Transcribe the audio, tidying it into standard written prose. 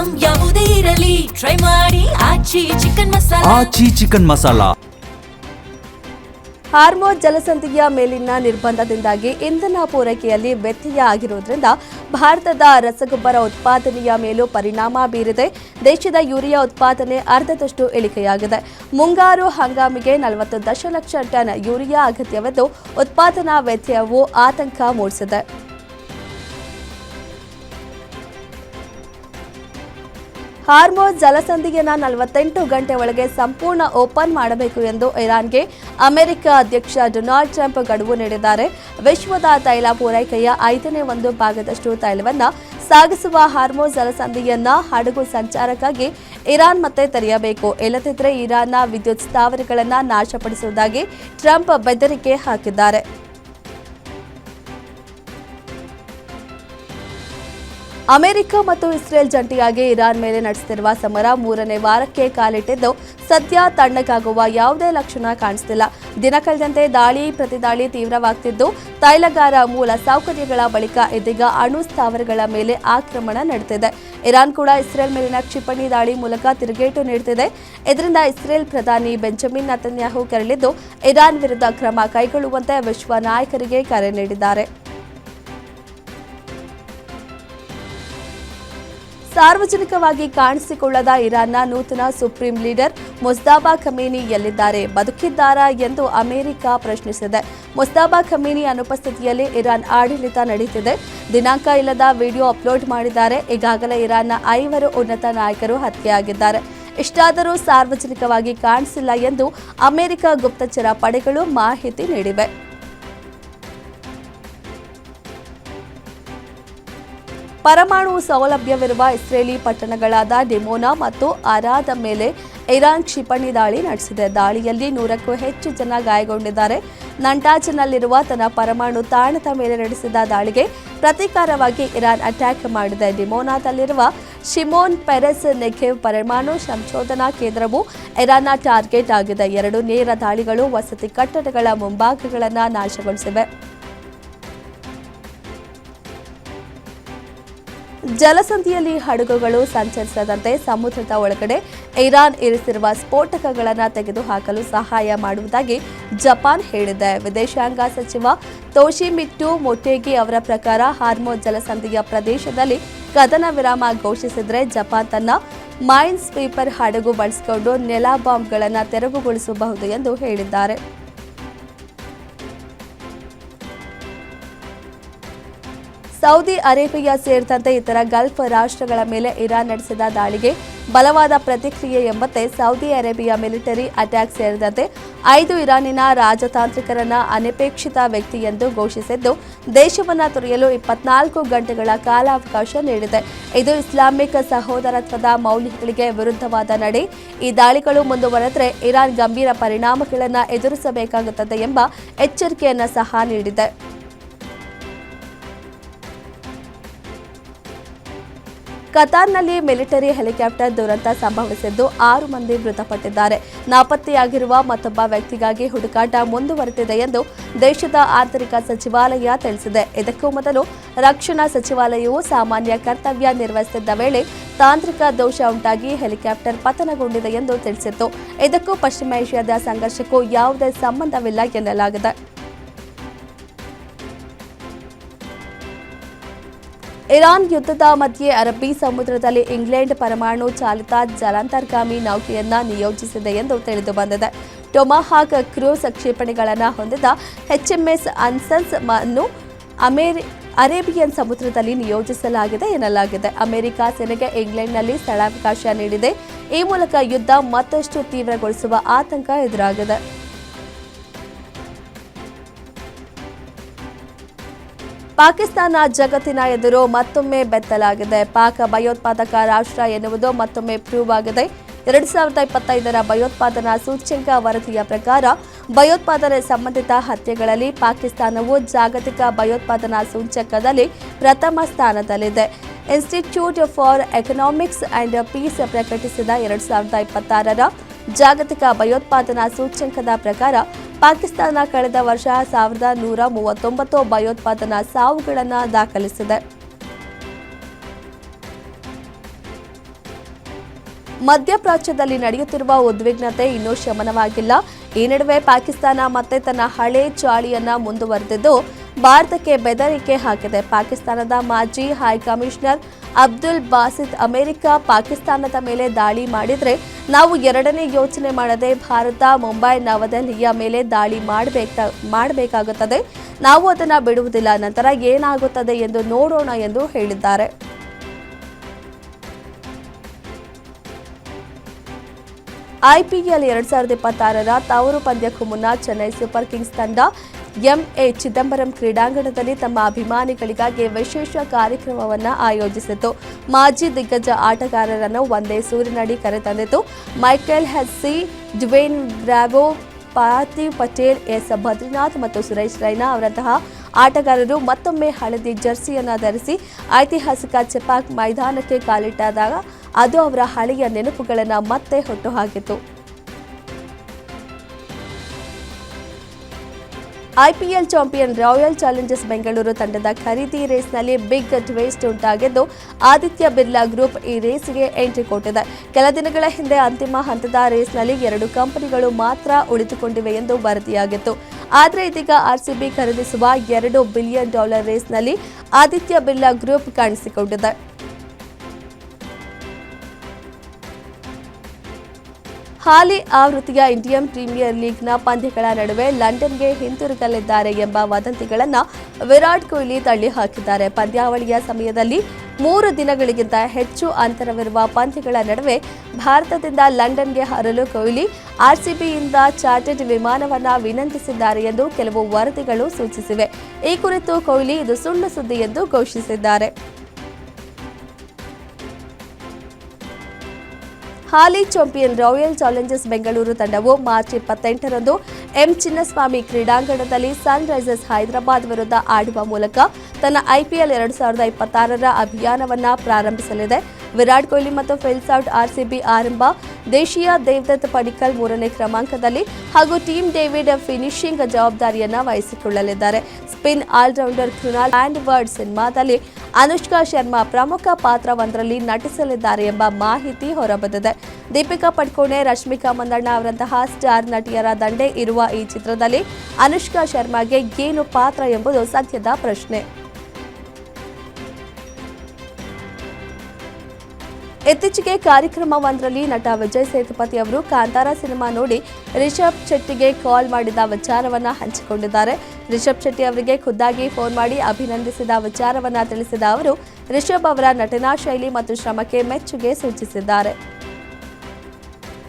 Item ಯಾವುದೇ ಇರಲಿ try ಮಾಡಿ ಆಚಿ ಚಿಕನ್ ಮಸಾಲಾ. ಹಾರ್ಮೋಜ್ ಜಲಸಂಧಿಯ ಮೇಲಿನ ನಿರ್ಬಂಧದಿಂದಾಗಿ ಇಂಧನ ಪೂರೈಕೆಯಲ್ಲಿ ವ್ಯತ್ಯಯ ಆಗಿರುವುದರಿಂದ ಭಾರತದ ರಸಗೊಬ್ಬರ ಉತ್ಪಾದನೆಯ ಮೇಲೂ ಪರಿಣಾಮ ಬೀರಿದೆ. ದೇಶದ ಯೂರಿಯಾ ಉತ್ಪಾದನೆ ಅರ್ಧದಷ್ಟು ಇಳಿಕೆಯಾಗಿದೆ. ಮುಂಗಾರು ಹಂಗಾಮಿಗೆ 40 ದಶಲಕ್ಷ ಟನ್ ಯೂರಿಯಾ ಅಗತ್ಯವಿದ್ದು ಉತ್ಪಾದನಾ ವ್ಯತ್ಯಯವು ಆತಂಕ ಮೂಡಿಸಿದೆ. ಹಾರ್ಮೋಜ್ ಜಲಸಂಧಿಯನ್ನು 48 ಗಂಟೆ ಒಳಗೆ ಸಂಪೂರ್ಣ ಓಪನ್ ಮಾಡಬೇಕು ಎಂದು ಇರಾನ್ಗೆ ಅಮೆರಿಕ ಅಧ್ಯಕ್ಷ ಡೊನಾಲ್ಡ್ ಟ್ರಂಪ್ ಗಡುವು ನೀಡಿದ್ದಾರೆ. ವಿಶ್ವದ ತೈಲ ಪೂರೈಕೆಯ 1/5 ಭಾಗದಷ್ಟು ತೈಲವನ್ನು ಸಾಗಿಸುವ ಹಾರ್ಮೋಜ್ ಜಲಸಂಧಿಯನ್ನ ಹಡಗು ಸಂಚಾರಕ್ಕಾಗಿ ಇರಾನ್ ಮತ್ತೆ ತೆರೆಯಬೇಕು. ಇಲ್ಲದಿದ್ದರೆ ಇರಾನ್ನ ವಿದ್ಯುತ್ ಸ್ಥಾವರಗಳನ್ನು ನಾಶಪಡಿಸುವುದಾಗಿ ಟ್ರಂಪ್ ಬೆದರಿಕೆ ಹಾಕಿದ್ದಾರೆ. ಅಮೆರಿಕ ಮತ್ತು ಇಸ್ರೇಲ್ ಜಂಟಿಯಾಗಿ ಇರಾನ್ ಮೇಲೆ ನಡೆಸುತ್ತಿರುವ ಸಮರ 3ನೇ ವಾರಕ್ಕೆ ಕಾಲಿಟ್ಟಿದ್ದು ಸದ್ಯ ತಣ್ಣಗಾಗುವ ಯಾವುದೇ ಲಕ್ಷಣ ಕಾಣಿಸುತ್ತಿಲ್ಲ. ದಿನ ಕಳೆದಂತೆ ದಾಳಿ ಪ್ರತಿದಾಳಿ ತೀವ್ರವಾಗುತ್ತಿದ್ದು ತೈಲಗಾರ ಮೂಲ ಸೌಕರ್ಯಗಳ ಬಳಿಕ ಇದೀಗ ಅಣು ಸ್ಥಾವರಗಳ ಮೇಲೆ ಆಕ್ರಮಣ ನಡೆದಿದೆ. ಇರಾನ್ ಕೂಡ ಇಸ್ರೇಲ್ ಮೇಲಿನ ಕ್ಷಿಪಣಿ ದಾಳಿ ಮೂಲಕ ತಿರುಗೇಟು ನೀಡುತ್ತಿದೆ. ಇದರಿಂದ ಇಸ್ರೇಲ್ ಪ್ರಧಾನಿ ಬೆಂಜಮಿನ್ ನೆತನ್ಯಾಹು ಕೆರಳಿದ್ದು ಇರಾನ್ ವಿರುದ್ಧ ಕ್ರಮ ಕೈಗೊಳ್ಳುವಂತೆ ವಿಶ್ವ ನಾಯಕರಿಗೆ ಕರೆ ನೀಡಿದ್ದಾರೆ. ಸಾರ್ವಜನಿಕವಾಗಿ ಕಾಣಿಸಿಕೊಳ್ಳದ ಇರಾನ್ನ ನೂತನ ಸುಪ್ರೀಂ ಲೀಡರ್ ಮುಜ್ತಬಾ ಖಮೇನಿ ಎಲ್ಲಿದ್ದಾರೆ, ಬದುಕಿದ್ದಾರಾ ಎಂದು ಅಮೆರಿಕ ಪ್ರಶ್ನಿಸಿದೆ. ಮುಜ್ತಬಾ ಖಮೇನಿ ಅನುಪಸ್ಥಿತಿಯಲ್ಲಿ ಇರಾನ್ ಆಡಳಿತ ನಡೆಯುತ್ತಿದೆ. ದಿನಾಂಕ ಇಲ್ಲದ ವಿಡಿಯೋ ಅಪ್ಲೋಡ್ ಮಾಡಿದ್ದಾರೆ. ಈಗಾಗಲೇ ಇರಾನ್ನ 5 ಉನ್ನತ ನಾಯಕರು ಹತ್ಯೆಯಾಗಿದ್ದಾರೆ. ಇಷ್ಟಾದರೂ ಸಾರ್ವಜನಿಕವಾಗಿ ಕಾಣಿಸಿಲ್ಲ ಎಂದು ಅಮೆರಿಕ ಗುಪ್ತಚರ ಪಡೆಗಳು ಮಾಹಿತಿ ನೀಡಿವೆ. ಪರಮಾಣು ಸೌಲಭ್ಯವಿರುವ ಇಸ್ರೇಲಿ ಪಟ್ಟಣಗಳಾದ ಡಿಮೋನಾ ಮತ್ತು ಅರಾದ ಮೇಲೆ ಇರಾನ್ ಕ್ಷಿಪಣಿ ದಾಳಿ ನಡೆಸಿದೆ. ದಾಳಿಯಲ್ಲಿ 100ಕ್ಕೂ ಹೆಚ್ಚು ಜನ ಗಾಯಗೊಂಡಿದ್ದಾರೆ. ನಂಟಾಜ್ನಲ್ಲಿರುವ ತನ್ನ ಪರಮಾಣು ತಾಣದ ಮೇಲೆ ನಡೆಸಿದ ದಾಳಿಗೆ ಪ್ರತೀಕಾರವಾಗಿ ಇರಾನ್ ಅಟ್ಯಾಕ್ ಮಾಡಿದೆ. ಡಿಮೋನಾದಲ್ಲಿರುವ ಶಿಮೋನ್ ಪೆರೆಸ್ ನೆಗೆವ್ ಪರಮಾಣು ಸಂಶೋಧನಾ ಕೇಂದ್ರವು ಇರಾನ್ನ ಟಾರ್ಗೆಟ್ ಆಗಿದೆ. 2 ನೇರ ದಾಳಿಗಳು ವಸತಿ ಕಟ್ಟಡಗಳ ಮುಂಭಾಗಗಳನ್ನು ನಾಶಗೊಳಿಸಿವೆ. ಜಲಸಂಧಿಯಲ್ಲಿ ಹಡಗುಗಳು ಸಂಚರಿಸದಂತೆ ಸಮುದ್ರದ ಒಳಗಡೆ ಇರಾನ್ ಇರಿಸಿರುವ ಸ್ಫೋಟಕಗಳನ್ನು ತೆಗೆದುಹಾಕಲು ಸಹಾಯ ಮಾಡುವುದಾಗಿ ಜಪಾನ್ ಹೇಳಿದೆ. ವಿದೇಶಾಂಗ ಸಚಿವ ತೋಶಿಮಿಟ್ಸು ಮೊಟೇಗಿ ಅವರ ಪ್ರಕಾರ ಹಾರ್ಮೋಜ್ ಜಲಸಂಧಿಯ ಪ್ರದೇಶದಲ್ಲಿ ಕದನ ವಿರಾಮ ಘೋಷಿಸಿದರೆ ಜಪಾನ್ ತನ್ನ ಮೈನ್ ಸ್ವೀಪರ್ ಹಡಗು ಬಳಸಿಕೊಂಡು ನೆಲ ಬಾಂಬ್ಗಳನ್ನು ತೆರವುಗೊಳಿಸಬಹುದು ಎಂದು ಹೇಳಿದ್ದಾರೆ. ಸೌದಿ ಅರೇಬಿಯಾ ಸೇರಿದಂತೆ ಇತರ ಗಲ್ಫ್ ರಾಷ್ಟ್ರಗಳ ಮೇಲೆ ಇರಾನ್ ನಡೆಸಿದ ದಾಳಿಗೆ ಬಲವಾದ ಪ್ರತಿಕ್ರಿಯೆ ಎಂಬಂತೆ ಸೌದಿ ಅರೇಬಿಯಾ ಮಿಲಿಟರಿ ಅಟ್ಯಾಕ್ ಸೇರಿದಂತೆ 5 ಇರಾನಿನ ರಾಜತಾಂತ್ರಿಕರನ್ನ ಅನಪೇಕ್ಷಿತ ವ್ಯಕ್ತಿ ಎಂದು ಘೋಷಿಸಿದ್ದು ದೇಶವನ್ನು ತೊರೆಯಲು 24 ಗಂಟೆಗಳ ಕಾಲಾವಕಾಶ ನೀಡಿದೆ. ಇದು ಇಸ್ಲಾಮಿಕ್ ಸಹೋದರತ್ವದ ಮೌಲ್ಯಗಳಿಗೆ ವಿರುದ್ಧವಾದ ನಡೆ. ಈ ದಾಳಿಗಳು ಮುಂದುವರೆದರೆ ಇರಾನ್ ಗಂಭೀರ ಪರಿಣಾಮಗಳನ್ನು ಎದುರಿಸಬೇಕಾಗುತ್ತದೆ ಎಂಬ ಎಚ್ಚರಿಕೆಯನ್ನು ಸಹ ನೀಡಿದೆ. ಕತಾರ್ನಲ್ಲಿ ಮಿಲಿಟರಿ ಹೆಲಿಕಾಪ್ಟರ್ ದುರಂತ ಸಂಭವಿಸಿದ್ದು 6 ಮಂದಿ ಮೃತಪಟ್ಟಿದ್ದಾರೆ. ನಾಪತ್ತೆಯಾಗಿರುವ ಮತ್ತೊಬ್ಬ ವ್ಯಕ್ತಿಗಾಗಿ ಹುಡುಕಾಟ ಮುಂದುವರೆದಿದೆ ಎಂದು ದೇಶದ ಆಂತರಿಕ ಸಚಿವಾಲಯ ತಿಳಿಸಿದೆ. ಇದಕ್ಕೂ ಮೊದಲು ರಕ್ಷಣಾ ಸಚಿವಾಲಯವು ಸಾಮಾನ್ಯ ಕರ್ತವ್ಯ ನಿರ್ವಹಿಸುತ್ತಿದ್ದ ವೇಳೆ ತಾಂತ್ರಿಕ ದೋಷ ಉಂಟಾಗಿ ಹೆಲಿಕಾಪ್ಟರ್ ಪತನಗೊಂಡಿದೆ ಎಂದು ತಿಳಿಸಿತ್ತು. ಇದಕ್ಕೂ ಪಶ್ಚಿಮ ಏಷ್ಯಾದ ಸಂಘರ್ಷಕ್ಕೂ ಯಾವುದೇ ಸಂಬಂಧವಿಲ್ಲ ಎನ್ನಲಾಗಿದೆ. ಇರಾನ್ ಯುದ್ಧದ ಮಧ್ಯೆ ಅರಬ್ಬಿ ಸಮುದ್ರದಲ್ಲಿ ಇಂಗ್ಲೆಂಡ್ ಪರಮಾಣು ಚಾಲಿತ ಜಲಾಂತರ್ಗಾಮಿ ನೌಕೆಯನ್ನ ನಿಯೋಜಿಸಿದೆ ಎಂದು ತಿಳಿದು ಬಂದಿದೆ. ಟೊಮಾಹಾಕ್ ಕ್ರೂಸ್ ಕ್ಷಿಪಣಿಗಳನ್ನು ಹೊಂದಿದ HMS ಅನ್ಸನ್ಸ್ ಅನ್ನು ಅರೇಬಿಯನ್ ಸಮುದ್ರದಲ್ಲಿ ನಿಯೋಜಿಸಲಾಗಿದೆ ಎನ್ನಲಾಗಿದೆ. ಅಮೆರಿಕ ಸೇನೆಗೆ ಇಂಗ್ಲೆಂಡ್ನಲ್ಲಿ ಸ್ಥಳಾವಕಾಶ ನೀಡಿದೆ. ಈ ಮೂಲಕ ಯುದ್ಧ ಮತ್ತಷ್ಟು ತೀವ್ರಗೊಳಿಸುವ ಆತಂಕ ಎದುರಾಗಿದೆ. ಪಾಕಿಸ್ತಾನ ಜಗತ್ತಿನ ಎದುರು ಮತ್ತೊಮ್ಮೆ ಬೆತ್ತಲಾಗಿದೆ. ಪಾಕ್ ಭಯೋತ್ಪಾದಕ ರಾಷ್ಟ್ರ ಎನ್ನುವುದು ಮತ್ತೊಮ್ಮೆ ಪ್ರೂವ್ ಆಗಿದೆ. 2025ರ ಭಯೋತ್ಪಾದನಾ ಸೂಚ್ಯಂಕ ವರದಿಯ ಪ್ರಕಾರ ಭಯೋತ್ಪಾದನೆ ಸಂಬಂಧಿತ ಹತ್ಯೆಗಳಲ್ಲಿ ಪಾಕಿಸ್ತಾನವು ಜಾಗತಿಕ ಭಯೋತ್ಪಾದನಾ ಸೂಚ್ಯಂಕದಲ್ಲಿ ಪ್ರಥಮ ಸ್ಥಾನದಲ್ಲಿದೆ. Institute for economics and peace ಪ್ರಕಟಿಸಿದ 2026ರ ಜಾಗತಿಕ ಭಯೋತ್ಪಾದನಾ ಸೂಚ್ಯಂಕದ ಪ್ರಕಾರ ಪಾಕಿಸ್ತಾನ ಕಳೆದ ವರ್ಷ 1139 ಭಯೋತ್ಪಾದನಾ ಸಾವುಗಳನ್ನು ದಾಖಲಿಸಿದೆ. ಮಧ್ಯಪ್ರಾಚ್ಯದಲ್ಲಿ ನಡೆಯುತ್ತಿರುವ ಉದ್ವಿಗ್ನತೆ ಇನ್ನೂ ಶಮನವಾಗಿಲ್ಲ. ಈ ನಡುವೆ ಪಾಕಿಸ್ತಾನ ಮತ್ತೆ ತನ್ನ ಹಳೆ ಚಾಳಿಯನ್ನ ಮುಂದುವರೆದಿದ್ದು ಭಾರತಕ್ಕೆ ಬೆದರಿಕೆ ಹಾಕಿದೆ. ಪಾಕಿಸ್ತಾನದ ಮಾಜಿ ಹೈಕಮಿಷನರ್ ಅಬ್ದುಲ್ ಬಾಸಿತ್ ಅಮೆರಿಕ ಪಾಕಿಸ್ತಾನದ ಮೇಲೆ ದಾಳಿ ಮಾಡಿದ್ರೆ ನಾವು ಎರಡನೇ ಯೋಚನೆ ಮಾಡದೆ ಭಾರತ ಮುಂಬೈ ನವದೆಹಲಿಯ ಮೇಲೆ ದಾಳಿ ಮಾಡಬೇಕಾಗುತ್ತದೆ. ನಾವು ಅದನ್ನು ಬಿಡುವುದಿಲ್ಲ. ನಂತರ ಏನಾಗುತ್ತದೆ ಎಂದು ನೋಡೋಣ ಎಂದು ಹೇಳಿದ್ದಾರೆ. ಐಪಿಎಲ್ 2026ರ ತವರು ಪಂದ್ಯಕ್ಕೂ ಮುನ್ನ ಚೆನ್ನೈ ಸೂಪರ್ ಕಿಂಗ್ಸ್ ತಂಡ ಎಂಎ ಚಿದಂಬರಂ ಕ್ರೀಡಾಂಗಣದಲ್ಲಿ ತಮ್ಮ ಅಭಿಮಾನಿಗಳಿಗಾಗಿ ವಿಶೇಷ ಕಾರ್ಯಕ್ರಮವನ್ನು ಆಯೋಜಿಸಿತು. ಮಾಜಿ ದಿಗ್ಗಜ ಆಟಗಾರರನ್ನು ಒಂದೇ ಸೂರಿನಡಿ ಕರೆತಂದಿತು. Michael Hussey, Dwayne Bravo, Parthiv Patel, S Badrinath ಮತ್ತು ಸುರೇಶ್ ರೈನಾ ಅವರಂತಹ ಆಟಗಾರರು ಮತ್ತೊಮ್ಮೆ ಹಳದಿ ಜರ್ಸಿಯನ್ನು ಧರಿಸಿ ಐತಿಹಾಸಿಕ ಚೆಪಾಕ್ ಮೈದಾನಕ್ಕೆ ಕಾಲಿಟ್ಟಾದಾಗ ಅದು ಅವರ ಹಳೆಯ ನೆನಪುಗಳನ್ನು ಮತ್ತೆ ಹುಟ್ಟುಹಾಕಿತು. IPL champion Royal Challengers Bengaluru ತಂಡದ ಖರೀದಿ ರೇಸ್ನಲ್ಲಿ ಬಿಗ್ ಟ್ವಿಸ್ಟ್ ಉಂಟಾಗಿದ್ದು ಆದಿತ್ಯ ಬಿರ್ಲಾ ಗ್ರೂಪ್ ಈ ರೇಸ್ಗೆ ಎಂಟ್ರಿ ಕೊಟ್ಟಿದೆ. ಕೆಲ ದಿನಗಳ ಹಿಂದೆ ಅಂತಿಮ ಹಂತದ ರೇಸ್ನಲ್ಲಿ 2 ಕಂಪನಿಗಳು ಮಾತ್ರ ಉಳಿದುಕೊಂಡಿವೆ ಎಂದು ವರದಿಯಾಗಿತ್ತು. ಆದರೆ ಇದೀಗ ಆರ್ಸಿಬಿ ಖರೀದಿಸುವ $2 ಬಿಲಿಯನ್ ರೇಸ್ನಲ್ಲಿ ಆದಿತ್ಯ ಬಿರ್ಲಾ ಗ್ರೂಪ್ ಕಾಣಿಸಿಕೊಂಡಿದೆ. ಹಾಲಿ ಆವೃತ್ತಿಯ ಇಂಡಿಯನ್ ಪ್ರೀಮಿಯರ್ ಲೀಗ್ನ ಪಂದ್ಯಗಳ ನಡುವೆ ಲಂಡನ್ಗೆ ಹಿಂತಿರುಗಲಿದ್ದಾರೆ ಎಂಬ ವದಂತಿಗಳನ್ನು ವಿರಾಟ್ ಕೊಹ್ಲಿ ತಳ್ಳಿ ಹಾಕಿದ್ದಾರೆ. ಪಂದ್ಯಾವಳಿಯ ಸಮಯದಲ್ಲಿ 3 ದಿನಗಳಿಗಿಂತ ಹೆಚ್ಚು ಅಂತರವಿರುವ ಪಂದ್ಯಗಳ ನಡುವೆ ಭಾರತದಿಂದ ಲಂಡನ್ಗೆ ಹಾರಲು ಕೊಹ್ಲಿ ಆರ್ಸಿಬಿಯಿಂದ ಚಾರ್ಟರ್ಡ್ ವಿಮಾನವನ್ನು ವಿನಂತಿಸಿದ್ದಾರೆ ಎಂದು ಕೆಲವು ವರದಿಗಳು ಸೂಚಿಸಿವೆ. ಈ ಕುರಿತು ಕೊಹ್ಲಿ ಇದು ಸುಳ್ಳು ಸುದ್ದಿ ಎಂದು ಘೋಷಿಸಿದ್ದಾರೆ. ಹಾಲಿ ಚಾಂಪಿಯನ್ ರಾಯಲ್ ಚಾಲೆಂಜರ್ಸ್ ಬೆಂಗಳೂರು ತಂಡವು ಮಾರ್ಚ್ 28ರಂದು ಎಂ ಚಿನ್ನಸ್ವಾಮಿ ಕ್ರೀಡಾಂಗಣದಲ್ಲಿ ಸನ್ ರೈಸರ್ಸ್ ಹೈದರಾಬಾದ್ ವಿರುದ್ಧ ಆಡುವ ಮೂಲಕ ತನ್ನ ಐಪಿಎಲ್ 2026ರ ಅಭಿಯಾನವನ್ನು ಪ್ರಾರಂಭಿಸಲಿದೆ. ವಿರಾಟ್ ಕೊಹ್ಲಿ ಮತ್ತು ಫಿಲ್ ಔಟ್ ಆರ್ಸಿಬಿ ಆರಂಭ. ದೇಶೀಯ ದೇವದತ್ ಪಡಿಕ್ಕಲ್ 3ನೇ ಕ್ರಮಾಂಕದಲ್ಲಿ ಹಾಗೂ ಟೀಮ್ ಡೇವಿಡ್ ಫಿನಿಶಿಂಗ್ ಜವಾಬ್ದಾರಿಯನ್ನು ವಹಿಸಿಕೊಳ್ಳಲಿದ್ದಾರೆ. ಸ್ಪಿನ್ ಆಲ್ರೌಂಡರ್ ಕೃನಾಲ್ ಆ್ಯಂಡ್ವರ್ಡ್ ಸಿನಿಮಾದಲ್ಲಿ ಅನುಷ್ಕಾ ಶರ್ಮಾ ಪ್ರಮುಖ ಪಾತ್ರವೊಂದರಲ್ಲಿ ನಟಿಸಲಿದ್ದಾರೆ ಎಂಬ ಮಾಹಿತಿ ಹೊರಬಂದಿದೆ. ದೀಪಿಕಾ ಪಡುಕೋಣೆ, ರಶ್ಮಿಕಾ ಮಂದಣ್ಣ ಅವರಂತಹ ಸ್ಟಾರ್ ನಟಿಯರ ದಂಡೆ ಇರುವ ಈ ಚಿತ್ರದಲ್ಲಿ ಅನುಷ್ಕಾ ಶರ್ಮಾಗೆ ಏನು ಪಾತ್ರ ಎಂಬುದು ಸದ್ಯದ ಪ್ರಶ್ನೆ. ಇತ್ತೀಚೆಗೆ ಕಾರ್ಯಕ್ರಮವೊಂದರಲ್ಲಿ ನಟ ವಿಜಯ್ ಸೇತುಪತಿ ಅವರು ಕಾಂತಾರ ಸಿನಿಮಾ ನೋಡಿ ರಿಷಬ್ ಶೆಟ್ಟಿಗೆ ಕಾಲ್ ಮಾಡಿದ ವಿಚಾರವನ್ನು ಹಂಚಿಕೊಂಡಿದ್ದಾರೆ. ರಿಷಬ್ ಶೆಟ್ಟಿ ಅವರಿಗೆ ಖುದ್ದಾಗಿ ಫೋನ್ ಮಾಡಿ ಅಭಿನಂದಿಸಿದ ವಿಚಾರವನ್ನು ತಿಳಿಸಿದ ಅವರು ರಿಷಬ್ ಅವರ ನಟನಾ ಶೈಲಿ ಮತ್ತು ಶ್ರಮಕ್ಕೆ ಮೆಚ್ಚುಗೆ ಸೂಚಿಸಿದ್ದಾರೆ.